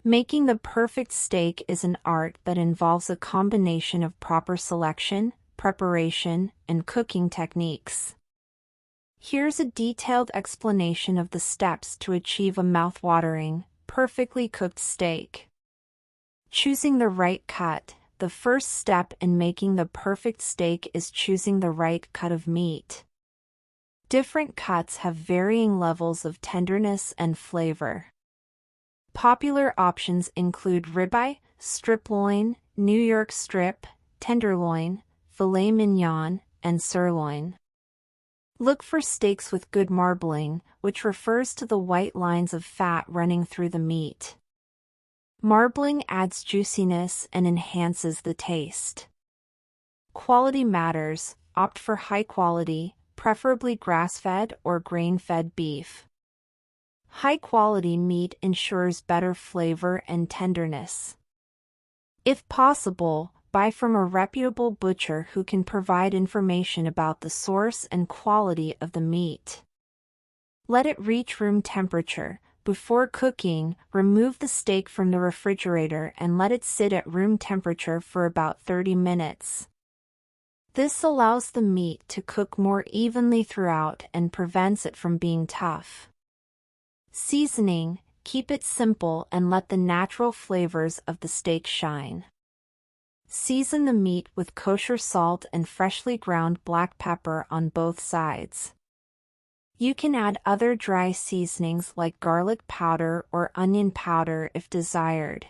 Making the perfect steak is an art that involves a combination of proper selection, preparation, and cooking techniques. Here's a detailed explanation of the steps to achieve a mouth-watering, perfectly cooked steak. Choosing the right cut. The first step in making the perfect steak is choosing the right cut of meat. Different cuts have varying levels of tenderness and flavor. Popular options include ribeye, strip loin, New York strip, tenderloin, filet mignon, and sirloin. Look for steaks with good marbling, which refers to the white lines of fat running through the meat. Marbling adds juiciness and enhances the taste. Quality matters. Opt for high quality, preferably grass-fed or grain-fed beef. High-quality meat ensures better flavor and tenderness. If possible, buy from a reputable butcher who can provide information about the source and quality of the meat. Let it reach room temperature. Before cooking, remove the steak from the refrigerator and let it sit at room temperature for about 30 minutes. This allows the meat to cook more evenly throughout and prevents it from being tough. Seasoning. Keep it simple and let the natural flavors of the steak shine. Season the meat with kosher salt and freshly ground black pepper on both sides. You can add other dry seasonings like garlic powder or onion powder if desired.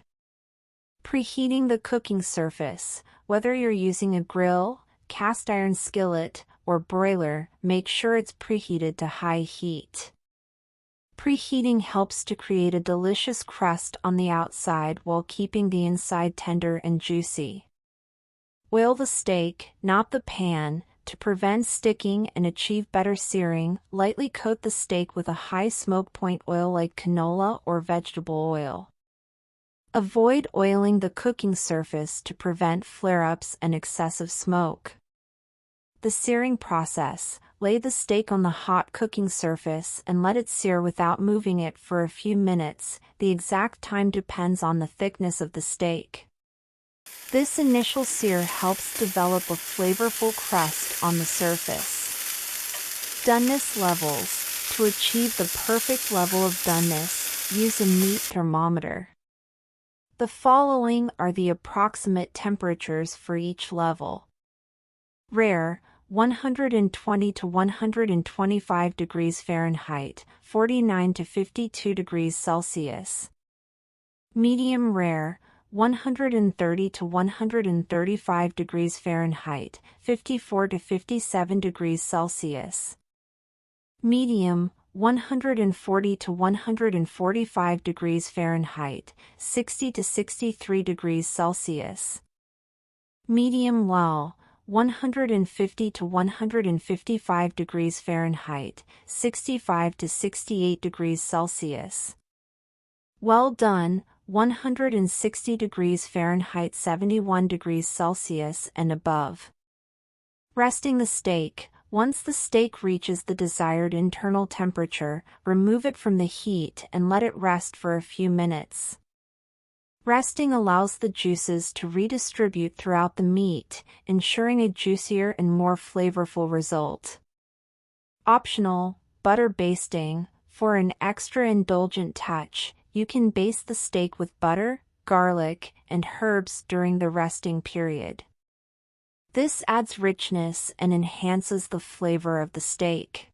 Preheating the cooking surface. Whether you're using a grill, cast iron skillet, or broiler, make sure it's preheated to high heat. Preheating helps to create a delicious crust on the outside while keeping the inside tender and juicy. Oil the steak, not the pan. To prevent sticking and achieve better searing, lightly coat the steak with a high smoke point oil like canola or vegetable oil. Avoid oiling the cooking surface to prevent flare-ups and excessive smoke. The searing process. Lay the steak on the hot cooking surface and let it sear without moving it for a few minutes. The exact time depends on the thickness of the steak. This initial sear helps develop a flavorful crust on the surface. Doneness levels. To achieve the perfect level of doneness, use a meat thermometer. The following are the approximate temperatures for each level. Rare, 120 to 125 degrees Fahrenheit, 49 to 52 degrees Celsius. Medium rare, 130 to 135 degrees Fahrenheit, 54 to 57 degrees Celsius. Medium, 140 to 145 degrees Fahrenheit, 60 to 63 degrees Celsius. Medium well, 150 to 155 degrees Fahrenheit, 65 to 68 degrees Celsius. Well done, 160 degrees Fahrenheit, 71 degrees Celsius and above. Resting the steak. Once the steak reaches the desired internal temperature, remove it from the heat and let it rest for a few minutes. Resting allows the juices to redistribute throughout the meat, ensuring a juicier and more flavorful result. Optional, butter basting. For an extra indulgent touch, you can baste the steak with butter, garlic, and herbs during the resting period. This adds richness and enhances the flavor of the steak.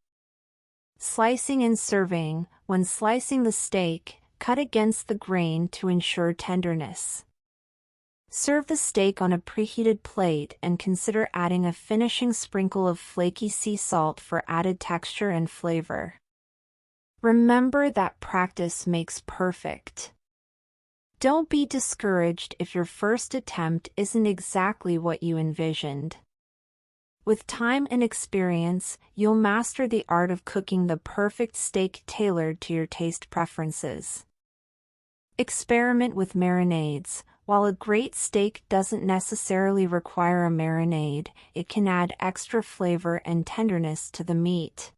Slicing and serving. When slicing the steak, cut against the grain to ensure tenderness. Serve the steak on a preheated plate and consider adding a finishing sprinkle of flaky sea salt for added texture and flavor. Remember that practice makes perfect. Don't be discouraged if your first attempt isn't exactly what you envisioned. With time and experience, you'll master the art of cooking the perfect steak tailored to your taste preferences. Experiment with marinades. While a great steak doesn't necessarily require a marinade, it can add extra flavor and tenderness to the meat.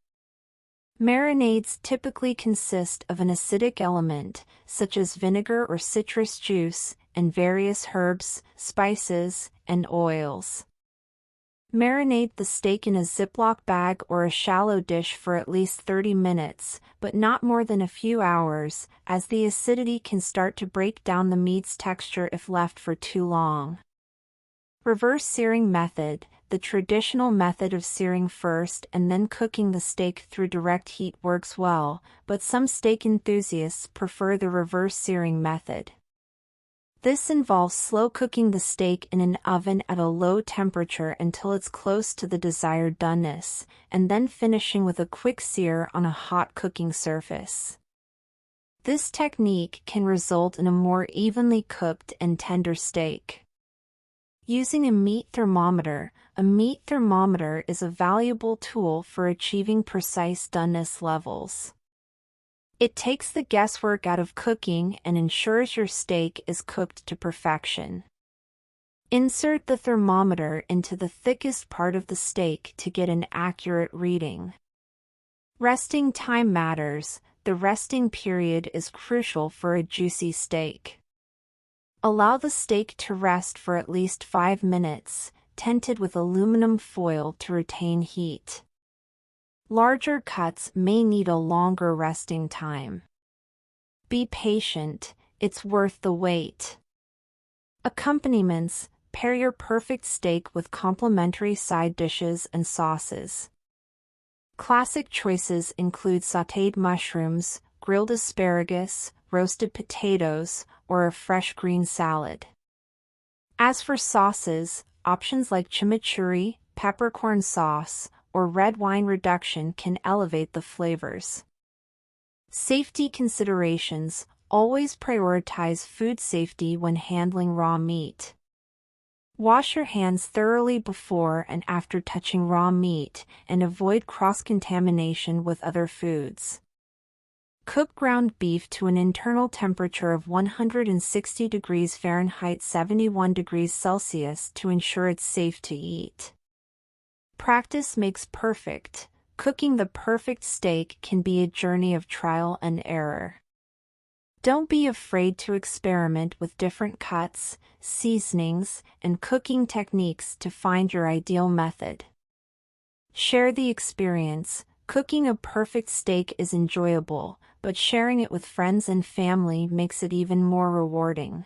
Marinades typically consist of an acidic element, such as vinegar or citrus juice, and various herbs, spices, and oils. Marinate the steak in a Ziploc bag or a shallow dish for at least 30 minutes, but not more than a few hours, as the acidity can start to break down the meat's texture if left for too long. Reverse searing method. The traditional method of searing first and then cooking the steak through direct heat works well, but some steak enthusiasts prefer the reverse searing method. This involves slow cooking the steak in an oven at a low temperature until it's close to the desired doneness, and then finishing with a quick sear on a hot cooking surface. This technique can result in a more evenly cooked and tender steak. Using a meat thermometer is a valuable tool for achieving precise doneness levels. It takes the guesswork out of cooking and ensures your steak is cooked to perfection. Insert the thermometer into the thickest part of the steak to get an accurate reading. Resting time matters. The resting period is crucial for a juicy steak. Allow the steak to rest for at least 5 minutes, tented with aluminum foil to retain heat. Larger cuts may need a longer resting time. Be patient, it's worth the wait. Accompaniments. Pair your perfect steak with complementary side dishes and sauces. Classic choices include sautéed mushrooms, grilled asparagus, roasted potatoes, or a fresh green salad. As for sauces, options like chimichurri, peppercorn sauce, or red wine reduction can elevate the flavors. Safety considerations. Always prioritize food safety when handling raw meat. Wash your hands thoroughly before and after touching raw meat, and avoid cross-contamination with other foods. Cook ground beef to an internal temperature of 160 degrees Fahrenheit 71 degrees Celsius to ensure it's safe to eat. Practice makes perfect. Cooking the perfect steak can be a journey of trial and error. Don't be afraid to experiment with different cuts, seasonings, and cooking techniques to find your ideal method. Share the experience. Cooking a perfect steak is enjoyable, but sharing it with friends and family makes it even more rewarding.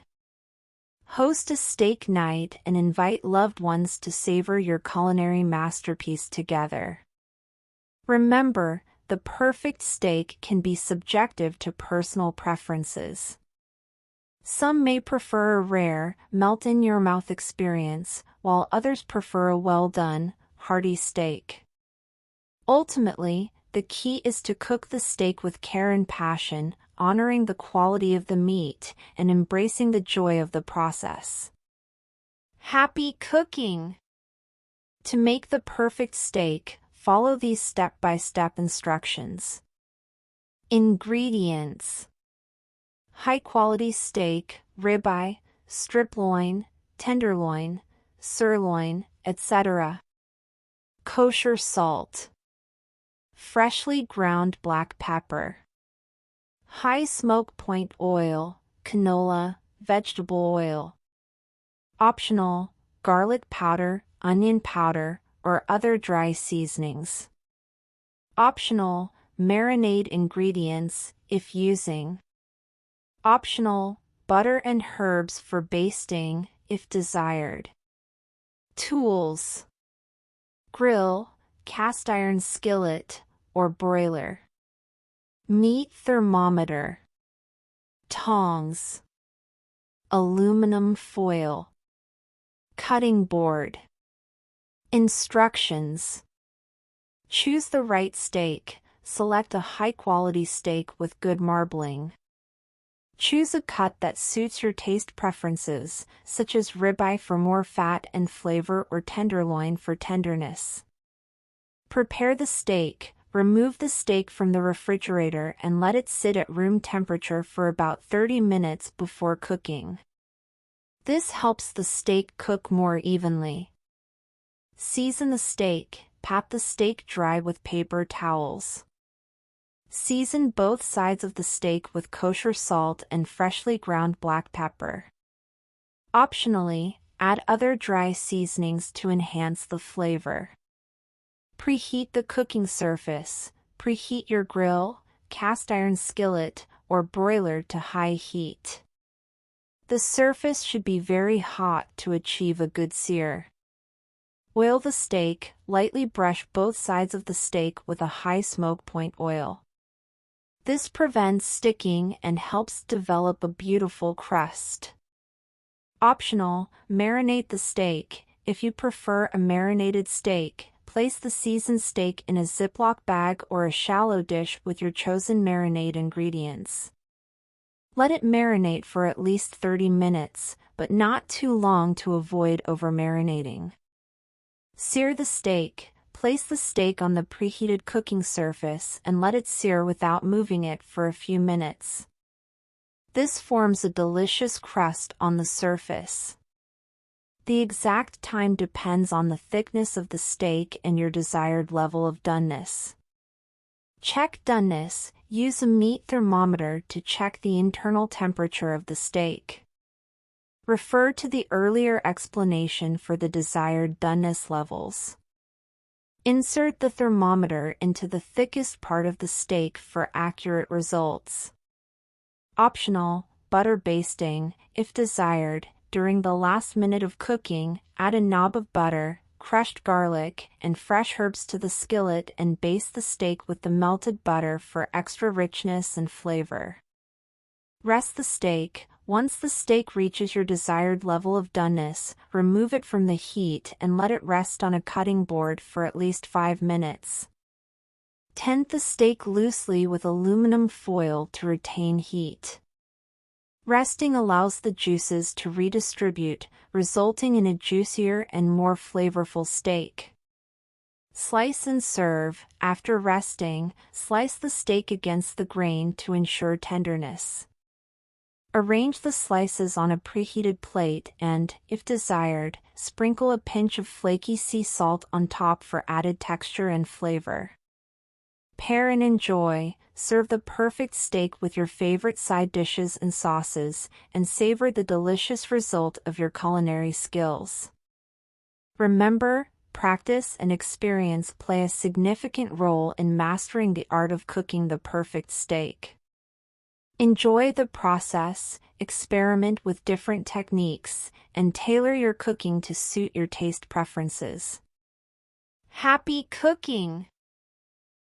Host a steak night and invite loved ones to savor your culinary masterpiece together. Remember, the perfect steak can be subjective to personal preferences. Some may prefer a rare, melt-in-your-mouth experience, while others prefer a well-done, hearty steak. Ultimately, the key is to cook the steak with care and passion, honoring the quality of the meat, and embracing the joy of the process. Happy cooking! To make the perfect steak, follow these step-by-step instructions. Ingredients: high-quality steak, ribeye, strip loin, tenderloin, sirloin, etc. Kosher salt. Freshly ground black pepper. High smoke point oil, canola, vegetable oil. Optional: garlic powder, onion powder, or other dry seasonings. Optional: marinade ingredients, if using. Optional: butter and herbs for basting, if desired. Tools: grill, cast iron skillet, or broiler. Meat thermometer. Tongs. Aluminum foil. Cutting board. Instructions: choose the right steak. Select a high-quality steak with good marbling. Choose a cut that suits your taste preferences, such as ribeye for more fat and flavor or tenderloin for tenderness. Prepare the steak. Remove the steak from the refrigerator and let it sit at room temperature for about 30 minutes before cooking. This helps the steak cook more evenly. Season the steak. Pat the steak dry with paper towels. Season both sides of the steak with kosher salt and freshly ground black pepper. Optionally, add other dry seasonings to enhance the flavor. Preheat the cooking surface. Preheat your grill, cast iron skillet, or broiler to high heat. The surface should be very hot to achieve a good sear. Oil the steak. Lightly brush both sides of the steak with a high smoke point oil. This prevents sticking and helps develop a beautiful crust. Optional, marinate the steak. If you prefer a marinated steak, place the seasoned steak in a Ziploc bag or a shallow dish with your chosen marinade ingredients. Let it marinate for at least 30 minutes, but not too long to avoid over-marinating. Sear the steak. Place the steak on the preheated cooking surface and let it sear without moving it for a few minutes. This forms a delicious crust on the surface. The exact time depends on the thickness of the steak and your desired level of doneness. Check doneness. Use a meat thermometer to check the internal temperature of the steak. Refer to the earlier explanation for the desired doneness levels. Insert the thermometer into the thickest part of the steak for accurate results. Optional, butter basting. If desired, during the last minute of cooking, add a knob of butter, crushed garlic, and fresh herbs to the skillet and baste the steak with the melted butter for extra richness and flavor. Rest the steak. Once the steak reaches your desired level of doneness, remove it from the heat and let it rest on a cutting board for at least 5 minutes. Tent the steak loosely with aluminum foil to retain heat. Resting allows the juices to redistribute, resulting in a juicier and more flavorful steak. Slice and serve. After resting, slice the steak against the grain to ensure tenderness. Arrange the slices on a preheated plate and, if desired, sprinkle a pinch of flaky sea salt on top for added texture and flavor. Pair and enjoy. Serve the perfect steak with your favorite side dishes and sauces, and savor the delicious result of your culinary skills. Remember, practice and experience play a significant role in mastering the art of cooking the perfect steak. Enjoy the process, experiment with different techniques, and tailor your cooking to suit your taste preferences. Happy cooking!